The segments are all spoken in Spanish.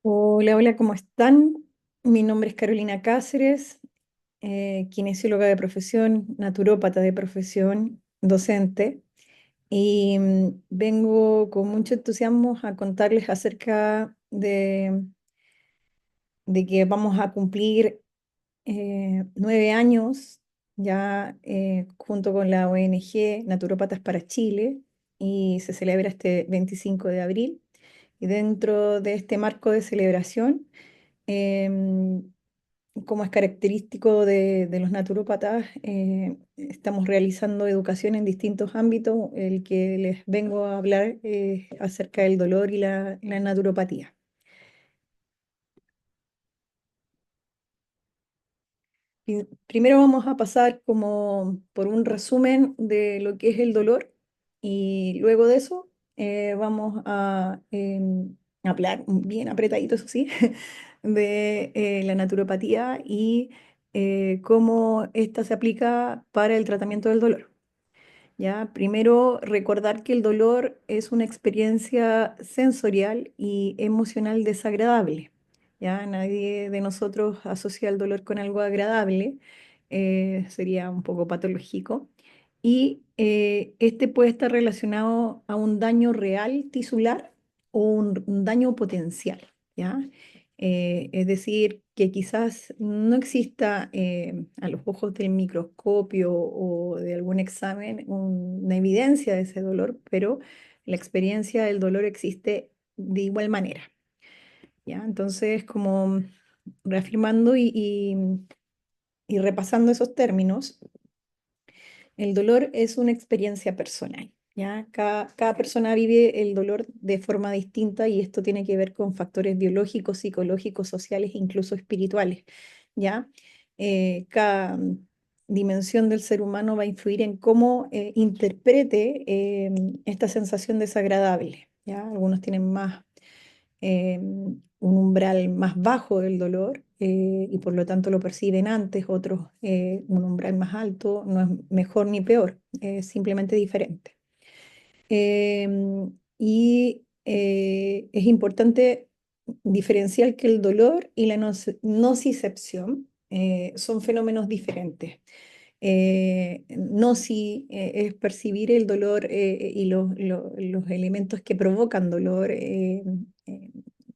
Hola, hola, ¿cómo están? Mi nombre es Carolina Cáceres, kinesióloga de profesión, naturópata de profesión, docente, y vengo con mucho entusiasmo a contarles acerca de que vamos a cumplir 9 años ya junto con la ONG Naturópatas para Chile y se celebra este 25 de abril. Y dentro de este marco de celebración, em, como es característico de los naturópatas, estamos realizando educación en distintos ámbitos. El que les vengo a hablar acerca del dolor y la naturopatía. Primero vamos a pasar como por un resumen de lo que es el dolor y luego de eso vamos a hablar bien apretadito, eso sí, de la naturopatía y cómo esta se aplica para el tratamiento del dolor. ¿Ya? Primero, recordar que el dolor es una experiencia sensorial y emocional desagradable. ¿Ya? Nadie de nosotros asocia el dolor con algo agradable, sería un poco patológico. Y este puede estar relacionado a un daño real tisular o un daño potencial. ¿Ya? Es decir, que quizás no exista a los ojos del microscopio o de algún examen una evidencia de ese dolor, pero la experiencia del dolor existe de igual manera. ¿Ya? Entonces, como reafirmando y repasando esos términos, el dolor es una experiencia personal. ¿Ya? Cada persona vive el dolor de forma distinta y esto tiene que ver con factores biológicos, psicológicos, sociales e incluso espirituales. ¿Ya? Cada dimensión del ser humano va a influir en cómo interprete esta sensación desagradable. ¿Ya? Algunos tienen más un umbral más bajo del dolor y por lo tanto lo perciben antes, otros un umbral más alto, no es mejor ni peor, es simplemente diferente. Es importante diferenciar que el dolor y la nocicepción son fenómenos diferentes. Noci es percibir el dolor y los elementos que provocan dolor. Eh,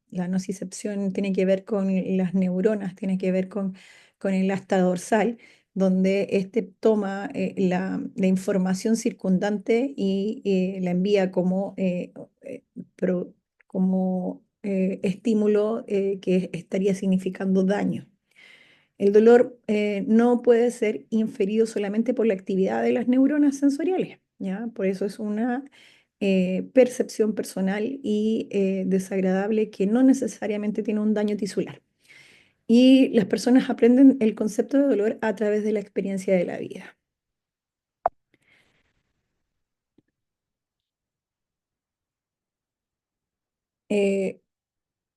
la nocicepción tiene que ver con las neuronas, tiene que ver con el asta dorsal, donde este toma la información circundante y la envía eh, pro- como estímulo que estaría significando daño. El dolor no puede ser inferido solamente por la actividad de las neuronas sensoriales, ¿ya? Por eso es una percepción personal y desagradable que no necesariamente tiene un daño tisular. Y las personas aprenden el concepto de dolor a través de la experiencia de la vida. Eh,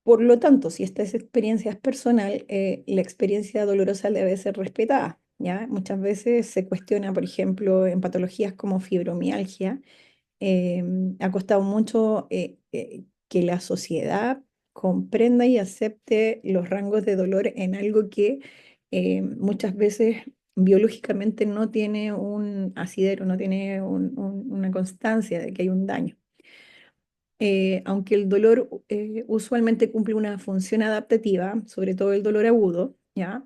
por lo tanto, si esta experiencia es personal, la experiencia dolorosa debe ser respetada, ¿ya? Muchas veces se cuestiona, por ejemplo, en patologías como fibromialgia. Ha costado mucho que la sociedad comprenda y acepte los rangos de dolor en algo que muchas veces biológicamente no tiene un asidero, no tiene una constancia de que hay un daño. Aunque el dolor usualmente cumple una función adaptativa, sobre todo el dolor agudo, ¿ya?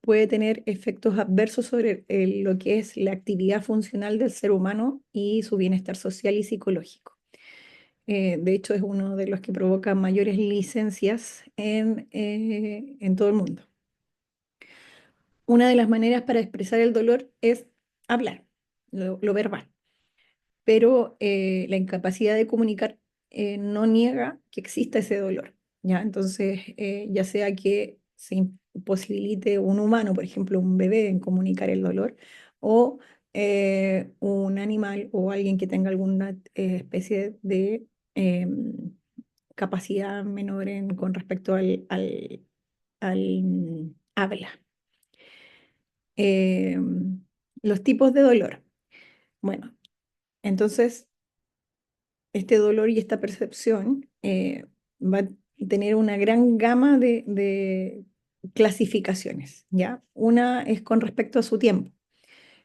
Puede tener efectos adversos sobre lo que es la actividad funcional del ser humano y su bienestar social y psicológico. De hecho, es uno de los que provoca mayores licencias en todo el mundo. Una de las maneras para expresar el dolor es hablar, lo verbal, pero la incapacidad de comunicar no niega que exista ese dolor, ¿ya? Entonces, ya sea que se imposibilite un humano, por ejemplo, un bebé, en comunicar el dolor, o un animal o alguien que tenga alguna especie de capacidad menor con respecto al habla. Los tipos de dolor. Bueno, entonces este dolor y esta percepción tener una gran gama de clasificaciones, ¿ya? Una es con respecto a su tiempo.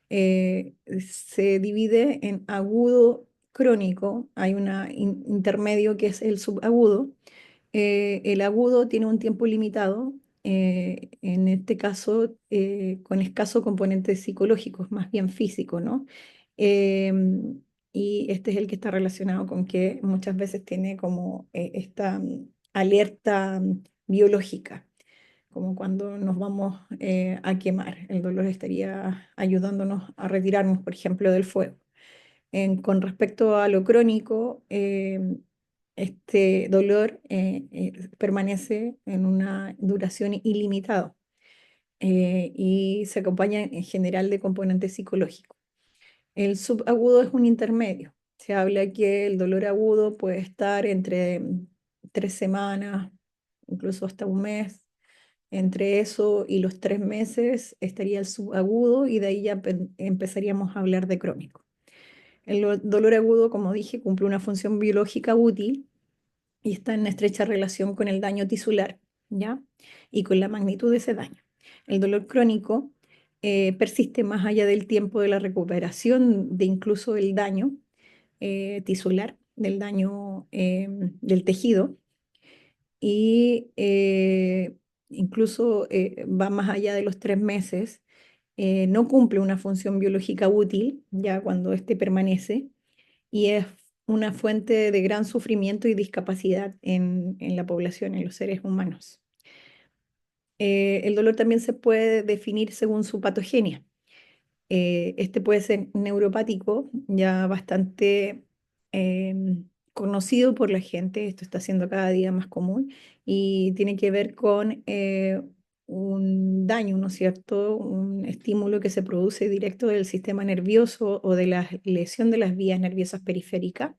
Se divide en agudo crónico, hay un intermedio que es el subagudo. El agudo tiene un tiempo limitado, en este caso con escaso componente psicológico, más bien físico, ¿no? Y este es el que está relacionado con que muchas veces tiene como esta alerta biológica, como cuando nos vamos a quemar. El dolor estaría ayudándonos a retirarnos, por ejemplo, del fuego. Con respecto a lo crónico, este dolor permanece en una duración ilimitada y se acompaña en general de componentes psicológicos. El subagudo es un intermedio. Se habla que el dolor agudo puede estar entre 3 semanas, incluso hasta un mes. Entre eso y los 3 meses estaría el subagudo y de ahí ya empezaríamos a hablar de crónico. El dolor agudo, como dije, cumple una función biológica útil y está en estrecha relación con el daño tisular, ¿ya? Y con la magnitud de ese daño. El dolor crónico persiste más allá del tiempo de la recuperación de incluso el daño tisular, del daño del tejido, y incluso va más allá de los 3 meses. No cumple una función biológica útil, ya cuando éste permanece, y es una fuente de gran sufrimiento y discapacidad en la población, en los seres humanos. El dolor también se puede definir según su patogenia. Este puede ser neuropático, ya bastante conocido por la gente, esto está siendo cada día más común y tiene que ver con un daño, ¿no es cierto? Un estímulo que se produce directo del sistema nervioso o de la lesión de las vías nerviosas periféricas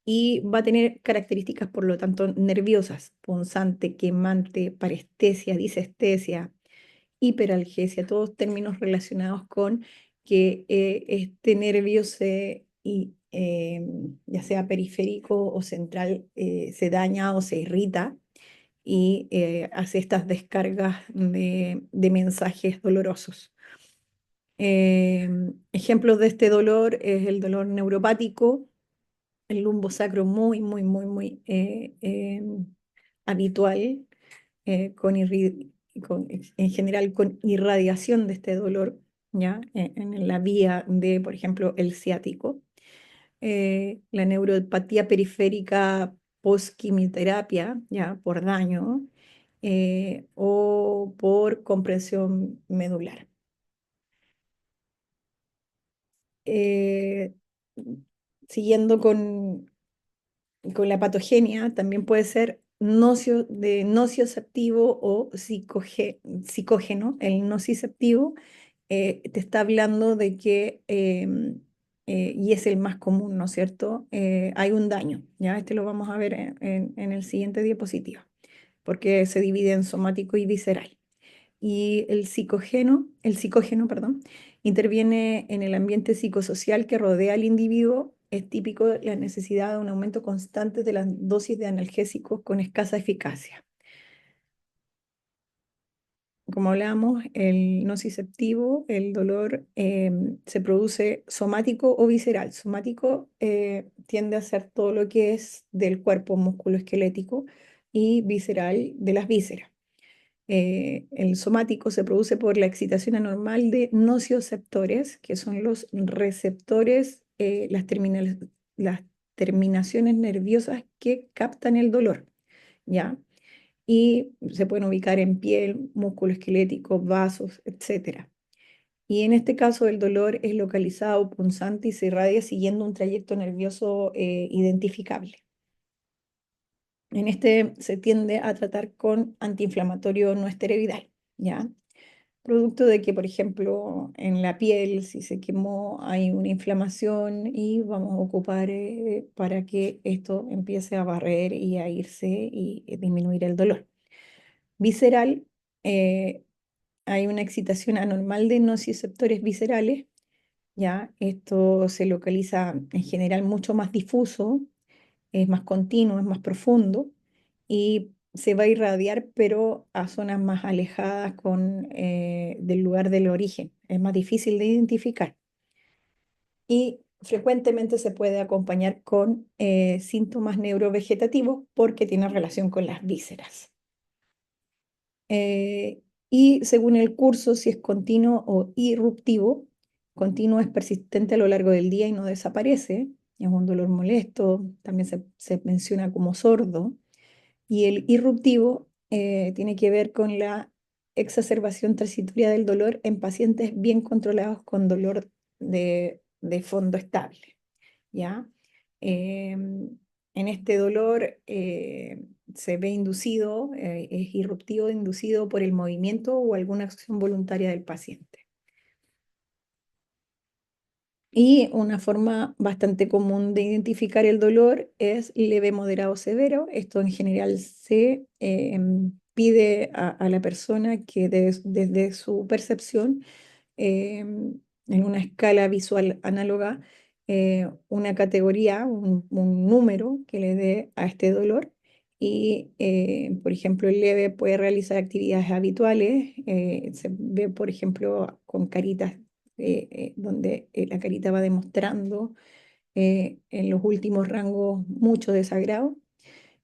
y va a tener características, por lo tanto, nerviosas, punzante, quemante, parestesia, disestesia, hiperalgesia, todos términos relacionados con que este nervio ya sea periférico o central, se daña o se irrita y hace estas descargas de mensajes dolorosos. Ejemplos de este dolor es el dolor neuropático, el lumbosacro muy, muy, muy, muy habitual, con, en general con irradiación de este dolor, ¿ya? En la vía de, por ejemplo, el ciático. La neuropatía periférica post-quimioterapia, ¿ya? Por daño o por compresión medular. Eh, Siguiendo con la patogenia, también puede ser nocioceptivo o psicógeno. El nociceptivo te está hablando de que, y es el más común, ¿no es cierto? Hay un daño, ¿ya? Este lo vamos a ver en el siguiente diapositiva, porque se divide en somático y visceral. Y el psicógeno, perdón, interviene en el ambiente psicosocial que rodea al individuo. Es típico la necesidad de un aumento constante de las dosis de analgésicos con escasa eficacia. Como hablábamos, el nociceptivo, el dolor, se produce somático o visceral. Somático tiende a ser todo lo que es del cuerpo musculoesquelético y visceral de las vísceras. El somático se produce por la excitación anormal de nocioceptores, que son los receptores, las terminaciones nerviosas que captan el dolor, ¿ya? Y se pueden ubicar en piel, músculo esquelético, vasos, etcétera. Y en este caso el dolor es localizado, punzante y se irradia siguiendo un trayecto nervioso identificable. En este se tiende a tratar con antiinflamatorio no esteroidal, ¿ya? Producto de que, por ejemplo, en la piel, si se quemó, hay una inflamación y vamos a ocupar para que esto empiece a barrer y a irse y disminuir el dolor. Visceral, eh, hay una excitación anormal de nociceptores viscerales, ¿ya? Esto se localiza en general mucho más difuso, es más continuo, es más profundo y se va a irradiar, pero a zonas más alejadas del lugar del origen. Es más difícil de identificar y frecuentemente se puede acompañar con síntomas neurovegetativos porque tiene relación con las vísceras. Eh, y según el curso, si es continuo o irruptivo, continuo es persistente a lo largo del día y no desaparece, es un dolor molesto, también se menciona como sordo, y el irruptivo tiene que ver con la exacerbación transitoria del dolor en pacientes bien controlados con dolor de fondo estable. ¿Ya? En este dolor se ve inducido, es irruptivo inducido por el movimiento o alguna acción voluntaria del paciente. Y una forma bastante común de identificar el dolor es leve, moderado, severo. Esto en general se pide a la persona que desde su percepción en una escala visual análoga, una categoría, un número que le dé a este dolor. Y, por ejemplo, el leve puede realizar actividades habituales. Se ve, por ejemplo, con caritas donde la carita va demostrando en los últimos rangos mucho desagrado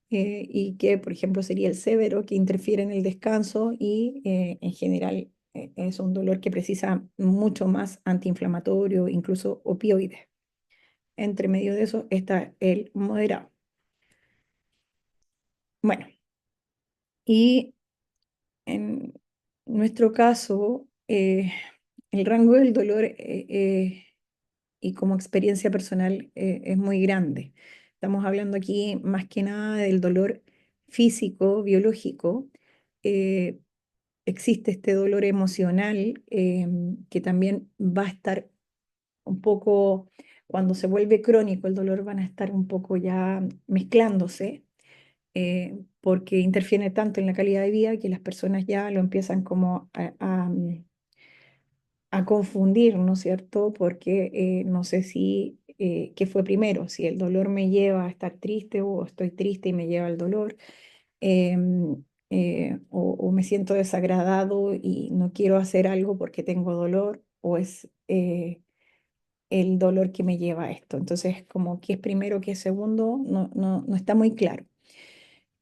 y que, por ejemplo, sería el severo, que interfiere en el descanso y en general es un dolor que precisa mucho más antiinflamatorio, incluso opioides. Entre medio de eso está el moderado. Bueno, y en nuestro caso, el rango del dolor y como experiencia personal es muy grande. Estamos hablando aquí más que nada del dolor físico, biológico, eh, existe este dolor emocional que también va a estar un poco, cuando se vuelve crónico, el dolor van a estar un poco ya mezclándose, porque interfiere tanto en la calidad de vida que las personas ya lo empiezan como a confundir, ¿no es cierto? Porque no sé si, qué fue primero, si el dolor me lleva a estar triste o estoy triste y me lleva al dolor o me siento desagradado y no quiero hacer algo porque tengo dolor, o es el dolor que me lleva a esto. Entonces, como que es primero, que es segundo, no está muy claro.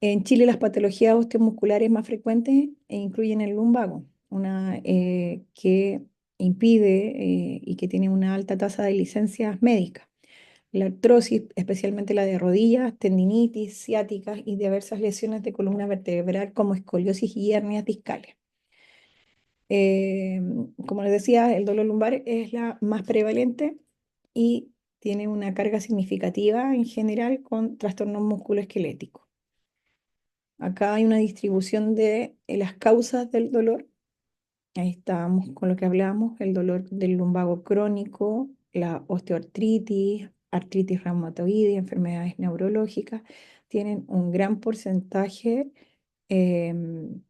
En Chile las patologías osteomusculares más frecuentes incluyen el lumbago, una que impide y que tiene una alta tasa de licencias médicas. La artrosis, especialmente la de rodillas, tendinitis, ciáticas y diversas lesiones de columna vertebral como escoliosis y hernias discales. Eh, Como les decía, el dolor lumbar es la más prevalente y tiene una carga significativa en general con trastornos musculoesqueléticos. Acá hay una distribución de las causas del dolor. Ahí estábamos con lo que hablábamos, el dolor del lumbago crónico, la osteoartritis, artritis reumatoide, enfermedades neurológicas, tienen un gran porcentaje em,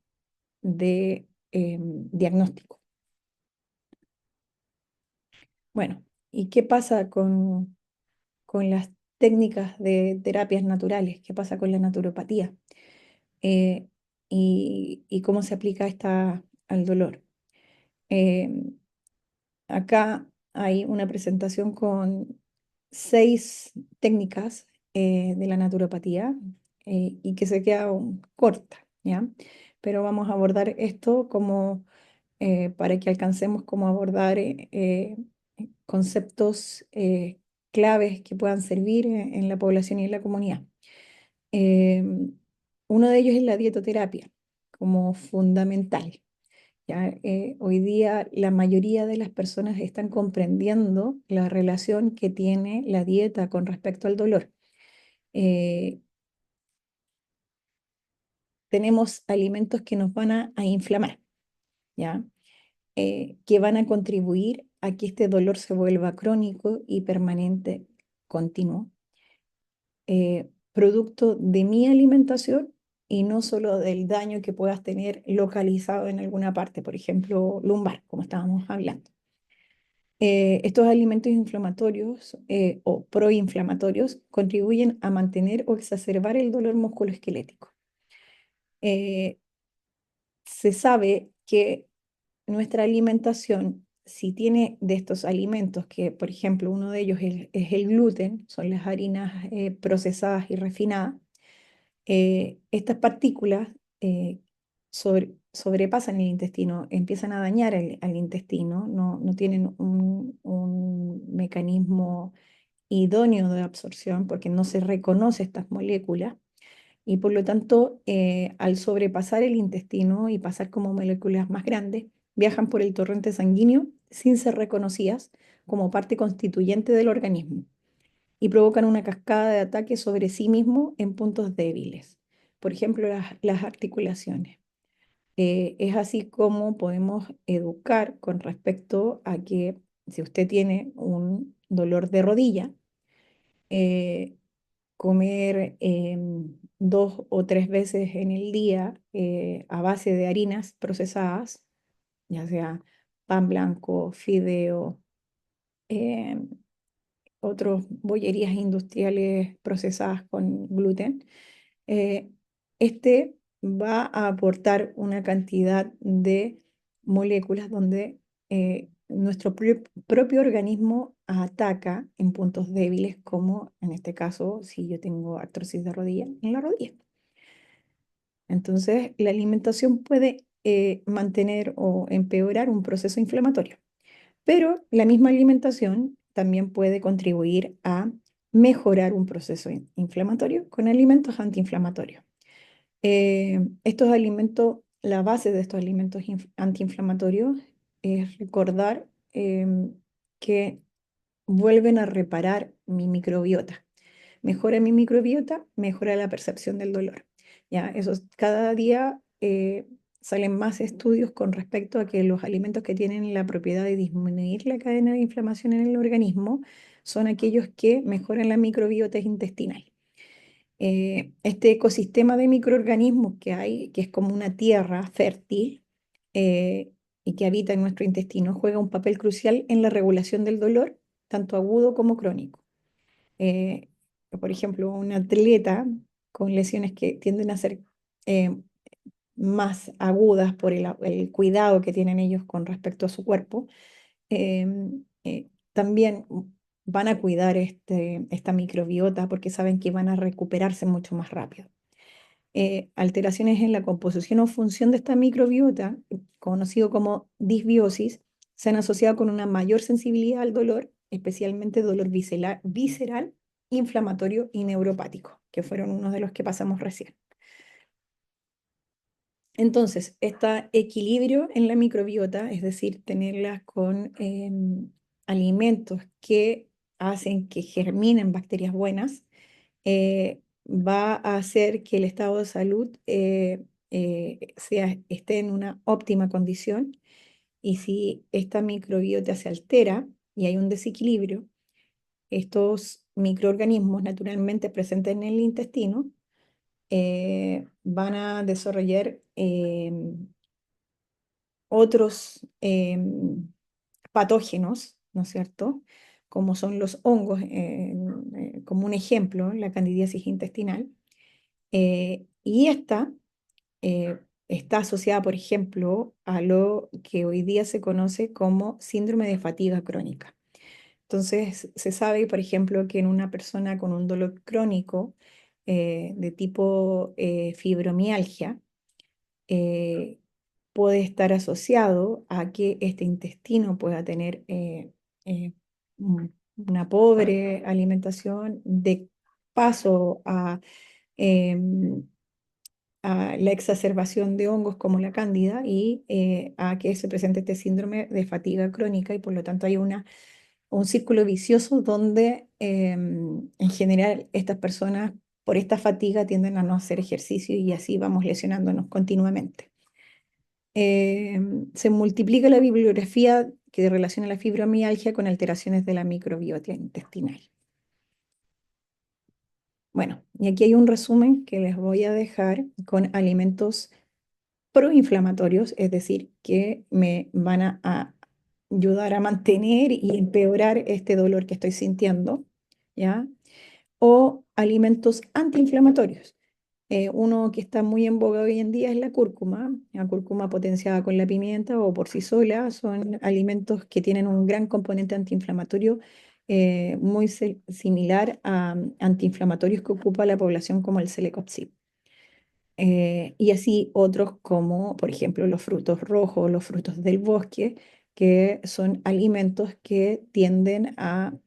de diagnóstico. Bueno, ¿y qué pasa con las técnicas de terapias naturales? ¿Qué pasa con la naturopatía? Eh, y cómo se aplica esta al dolor. Em, Acá hay una presentación con 6 técnicas de la naturopatía y que se queda corta, ¿ya? Pero vamos a abordar esto como para que alcancemos como abordar conceptos claves que puedan servir en la población y en la comunidad. Em, Uno de ellos es la dietoterapia como fundamental. ¿Ya? Hoy día la mayoría de las personas están comprendiendo la relación que tiene la dieta con respecto al dolor. Eh, Tenemos alimentos que nos van a inflamar, ¿ya? Que van a contribuir a que este dolor se vuelva crónico y permanente, continuo, producto de mi alimentación y no solo del daño que puedas tener localizado en alguna parte, por ejemplo, lumbar, como estábamos hablando. Estos alimentos inflamatorios o proinflamatorios contribuyen a mantener o exacerbar el dolor musculoesquelético. Eh, Se sabe que nuestra alimentación, si tiene de estos alimentos, que por ejemplo uno de ellos es el gluten, son las harinas procesadas y refinadas, estas partículas sobrepasan el intestino, empiezan a dañar al intestino, no tienen un mecanismo idóneo de absorción porque no se reconoce estas moléculas y por lo tanto, al sobrepasar el intestino y pasar como moléculas más grandes, viajan por el torrente sanguíneo sin ser reconocidas como parte constituyente del organismo y provocan una cascada de ataque sobre sí mismo en puntos débiles, por ejemplo, las articulaciones. Es así como podemos educar con respecto a que si usted tiene un dolor de rodilla, eh, comer 2 o 3 veces en el día a base de harinas procesadas, ya sea pan blanco, fideo, em, otras bollerías industriales procesadas con gluten, eh, este va a aportar una cantidad de moléculas donde nuestro propio organismo ataca en puntos débiles, como en este caso, si yo tengo artrosis de rodilla, en la rodilla. Entonces, la alimentación puede mantener o empeorar un proceso inflamatorio. Pero la misma alimentación también puede contribuir a mejorar un proceso inflamatorio con alimentos antiinflamatorios. Estos alimentos, la base de estos alimentos antiinflamatorios es recordar que vuelven a reparar mi microbiota. Mejora mi microbiota, mejora la percepción del dolor. Ya, eso cada día salen más estudios con respecto a que los alimentos que tienen la propiedad de disminuir la cadena de inflamación en el organismo son aquellos que mejoran la microbiota intestinal. Este ecosistema de microorganismos que hay, que es como una tierra fértil y que habita en nuestro intestino, juega un papel crucial en la regulación del dolor, tanto agudo como crónico. Eh, por ejemplo, un atleta con lesiones que tienden a ser eh, más agudas por el cuidado que tienen ellos con respecto a su cuerpo, también van a cuidar esta microbiota porque saben que van a recuperarse mucho más rápido. Alteraciones en la composición o función de esta microbiota, conocido como disbiosis, se han asociado con una mayor sensibilidad al dolor, especialmente dolor visceral, inflamatorio y neuropático, que fueron unos de los que pasamos recién. Entonces, este equilibrio en la microbiota, es decir, tenerlas con alimentos que hacen que germinen bacterias buenas, va a hacer que el estado de salud esté en una óptima condición. Y si esta microbiota se altera y hay un desequilibrio, estos microorganismos naturalmente presentes en el intestino van a desarrollar otros patógenos, ¿no es cierto? Como son los hongos, como un ejemplo, la candidiasis intestinal. Y esta está asociada, por ejemplo, a lo que hoy día se conoce como síndrome de fatiga crónica. Entonces, se sabe, por ejemplo, que en una persona con un dolor crónico de tipo fibromialgia, eh, puede estar asociado a que este intestino pueda tener una pobre alimentación de paso em, a la exacerbación de hongos como la cándida y a que se presente este síndrome de fatiga crónica y por lo tanto hay un círculo vicioso donde en general estas personas por esta fatiga tienden a no hacer ejercicio y así vamos lesionándonos continuamente. Se multiplica la bibliografía que relaciona la fibromialgia con alteraciones de la microbiota intestinal. Bueno, y aquí hay un resumen que les voy a dejar con alimentos proinflamatorios, es decir, que me van a ayudar a mantener y empeorar este dolor que estoy sintiendo, ¿ya? O alimentos antiinflamatorios, Uno que está muy en boga hoy en día es la cúrcuma potenciada con la pimienta o por sí sola, son alimentos que tienen un gran componente antiinflamatorio muy similar a antiinflamatorios que ocupa la población como el Celecoxib. Y así otros como, por ejemplo, los frutos rojos, los frutos del bosque, que son alimentos que tienden a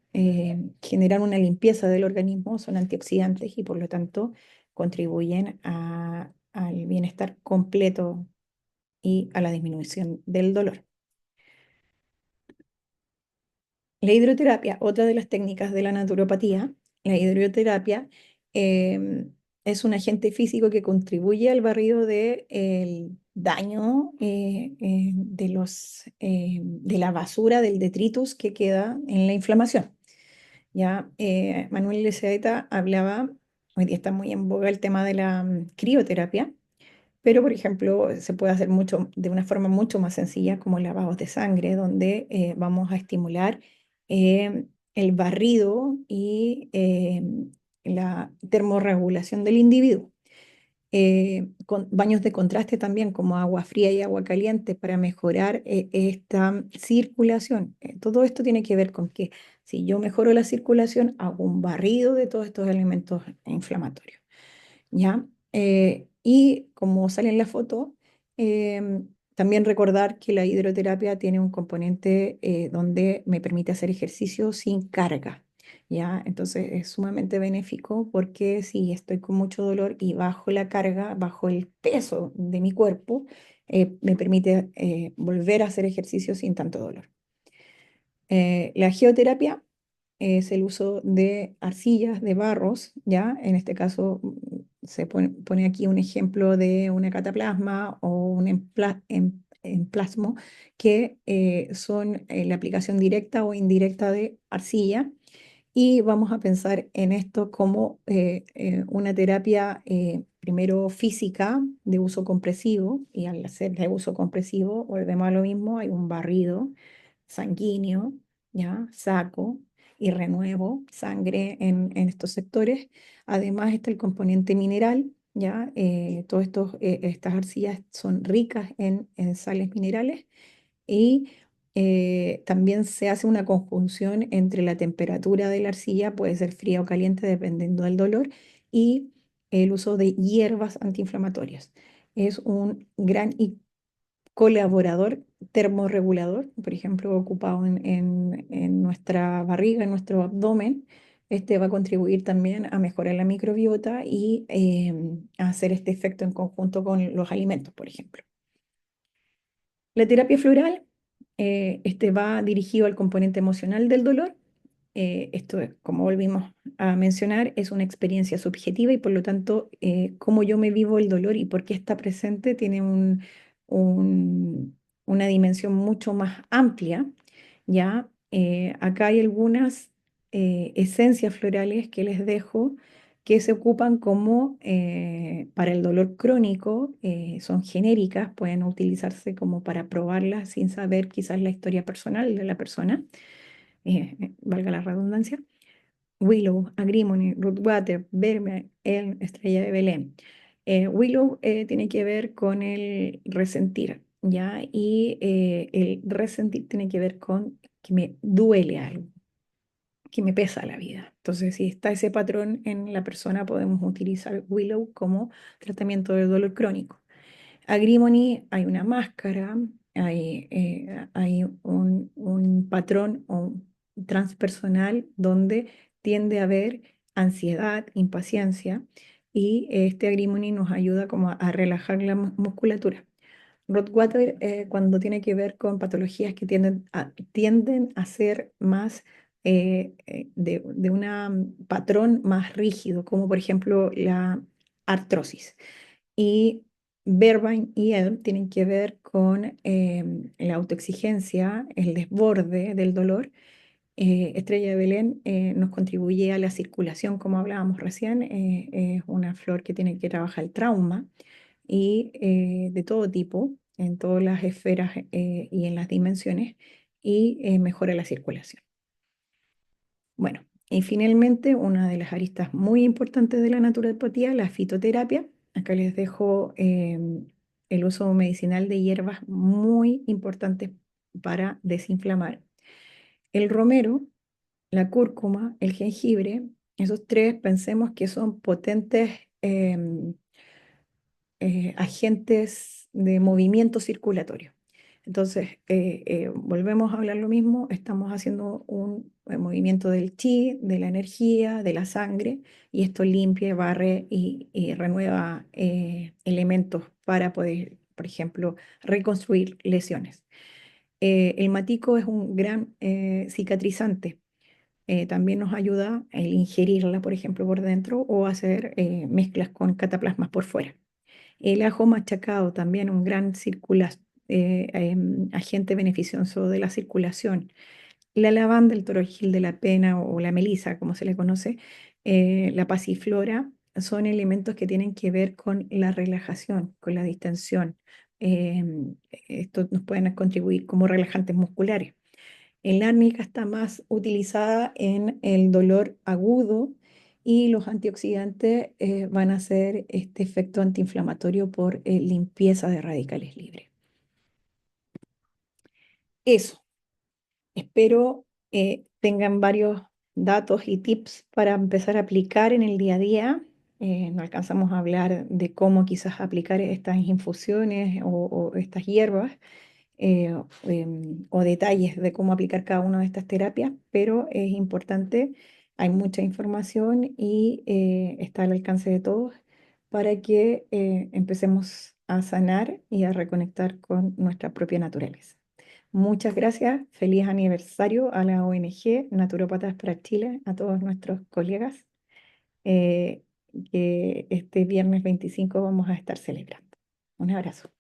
generar una limpieza del organismo, son antioxidantes y por lo tanto contribuyen al bienestar completo y a la disminución del dolor. La hidroterapia, otra de las técnicas de la naturopatía, la hidroterapia es un agente físico que contribuye al barrido del daño de la basura, del detritus que queda en la inflamación. Ya Manuel Leceaeta hablaba, hoy día está muy en boga el tema de la crioterapia, pero, por ejemplo, se puede hacer mucho, de una forma mucho más sencilla, como lavados de sangre, donde vamos a estimular el barrido y la termorregulación del individuo. Con baños de contraste también, como agua fría y agua caliente, para mejorar esta circulación. Todo esto tiene que ver con que si yo mejoro la circulación, hago un barrido de todos estos elementos inflamatorios. ¿Ya? Y como sale en la foto, también recordar que la hidroterapia tiene un componente donde me permite hacer ejercicio sin carga, ¿ya? Entonces es sumamente benéfico porque si estoy con mucho dolor y bajo la carga, bajo el peso de mi cuerpo, me permite volver a hacer ejercicio sin tanto dolor. La geoterapia es el uso de arcillas, de barros, ¿ya? En este caso se pone aquí un ejemplo de una cataplasma o un emplasmo, que son la aplicación directa o indirecta de arcilla. Y vamos a pensar en esto como una terapia primero física de uso compresivo, y al hacer de uso compresivo volvemos a lo mismo, hay un barrido sanguíneo, ¿ya? Saco y renuevo sangre en estos sectores. Además está el componente mineral, ¿ya? Todos estas arcillas son ricas en sales minerales y también se hace una conjunción entre la temperatura de la arcilla, puede ser fría o caliente dependiendo del dolor, y el uso de hierbas antiinflamatorias. Es un gran y colaborador termorregulador, por ejemplo, ocupado en nuestra barriga, en nuestro abdomen. Este va a contribuir también a mejorar la microbiota y a hacer este efecto en conjunto con los alimentos, por ejemplo. La terapia floral, este va dirigido al componente emocional del dolor. Esto, como volvimos a mencionar, es una experiencia subjetiva y por lo tanto, cómo yo me vivo el dolor y por qué está presente tiene una dimensión mucho más amplia. ¿Ya? Acá hay algunas esencias florales que les dejo que se ocupan como para el dolor crónico, son genéricas, pueden utilizarse como para probarlas sin saber quizás la historia personal de la persona, valga la redundancia. Willow, Agrimony, Rootwater, Vermeer, Elm, Estrella de Belén. Willow tiene que ver con el resentir, ¿ya? Y el resentir tiene que ver con que me duele algo, que me pesa la vida. Entonces, si está ese patrón en la persona, podemos utilizar Willow como tratamiento del dolor crónico. Agrimony, hay una máscara, hay un patrón o transpersonal donde tiende a haber ansiedad, impaciencia, y este Agrimony nos ayuda como a relajar la musculatura. Rottweiler, cuando tiene que ver con patologías que tienden a ser más de un patrón más rígido, como por ejemplo la artrosis. Y Vervine y Elm tienen que ver con la autoexigencia, el desborde del dolor. Estrella de Belén nos contribuye a la circulación, como hablábamos recién. Es una flor que tiene que trabajar el trauma y de todo tipo, en todas las esferas y en las dimensiones, y mejora la circulación. Bueno, y finalmente, una de las aristas muy importantes de la naturopatía, la fitoterapia, Acá les dejo el uso medicinal de hierbas muy importantes para desinflamar. El romero, la cúrcuma, el jengibre, esos tres pensemos que son potentes agentes de movimiento circulatorio. Entonces, volvemos a hablar lo mismo, estamos haciendo un movimiento del chi, de la energía, de la sangre, y esto limpia, barre y renueva elementos para poder, por ejemplo, reconstruir lesiones. El matico es un gran cicatrizante. También nos ayuda el ingerirla, por ejemplo, por dentro o hacer mezclas con cataplasmas por fuera. El ajo machacado, también un gran agente beneficioso de la circulación. La lavanda, el toronjil de la pena o la melisa, como se le conoce, la pasiflora, son elementos que tienen que ver con la relajación, con la distensión. Estos nos pueden contribuir como relajantes musculares. El árnica está más utilizada en el dolor agudo y los antioxidantes van a hacer este efecto antiinflamatorio por limpieza de radicales libres. Eso, espero tengan varios datos y tips para empezar a aplicar en el día a día. No alcanzamos a hablar de cómo quizás aplicar estas infusiones o estas hierbas, o detalles de cómo aplicar cada una de estas terapias, pero es importante, hay mucha información y está al alcance de todos para que empecemos a sanar y a reconectar con nuestra propia naturaleza. Muchas gracias, feliz aniversario a la ONG Naturópatas para Chile, a todos nuestros colegas, eh, que este viernes 25 vamos a estar celebrando. Un abrazo.